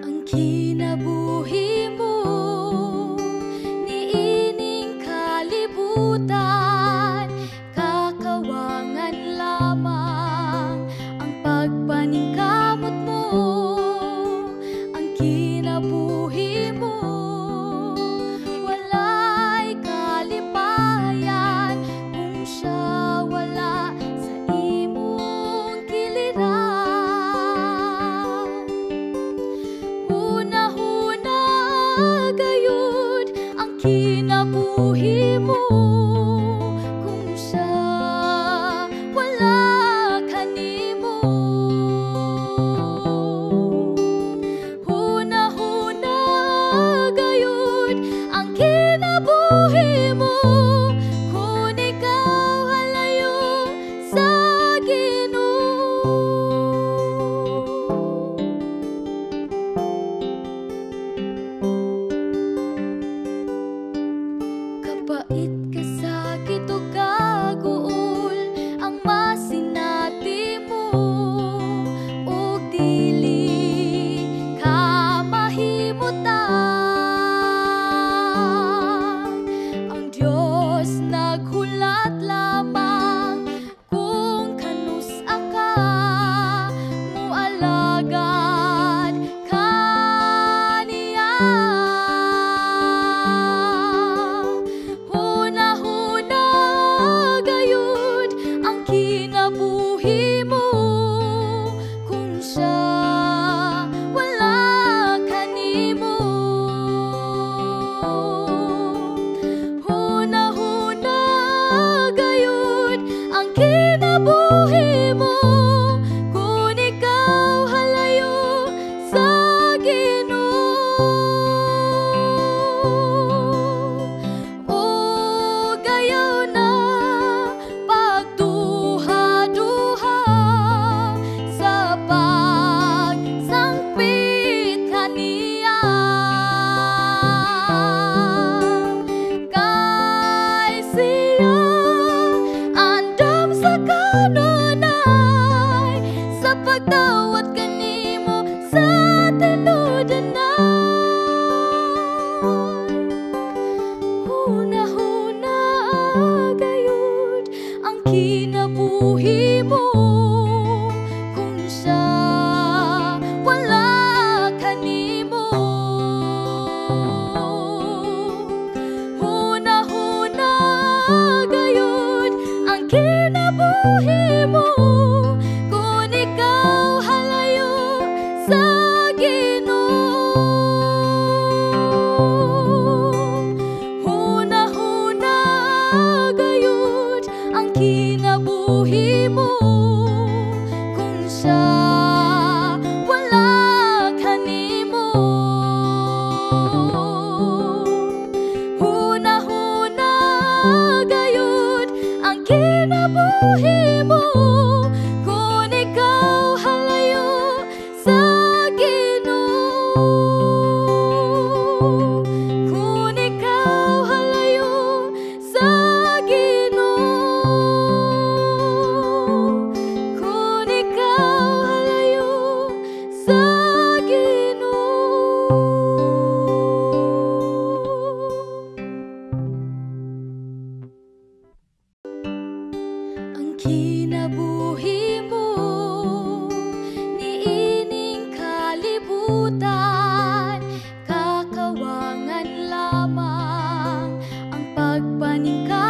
Ang kinabuhi mo, niining kalibutan, kakawangan lamang ang pagpaningkamot mo. Ang kinabuhi mo, wala'y kalipayan kung siya wala sa imong giliran. Huna-huna gayud ang kinabuhi mo kung siya wala kanimo. Huna-huna gayud ang kinabuhi mo kung ikaw halayo sa Ginoo. Kapait, kasakit o kaguol ang masinati mo, o dili ka mahimutan. Ang Diyos naghulat lamang kung kanus-a ka, mualagad kaniya. Huna-huna gayud ang kinabuhi mo kung siya wala kanimo. Huna-huna gayud ang kinabuhi mo kung ikaw halayo sa Ginoo. O gayaw na pagduha-duha sa pagsangpit kaniya, kay siya andam sa kanunay sa pagtawad kanimo sa tinuod-anay. Huna-huna gayud ang kinabuhi mo kung siya wala kanimo. Huna-huna gayud ang kinabuhi mo kung ikaw halayo sa Ginoo. Huna-huna gayud ang kinabuhi mo kung siya wala kanimo. Huna-huna gayud ang kinabuhi mo kung ikaw halayo sa Ginoo. Kung ikaw halayo sa Ginoo. Kung ikaw halayo sa Ginoo. Ang kinabuhi mo, niining kalibutan, kakawangan lamang ang pagpaningkamot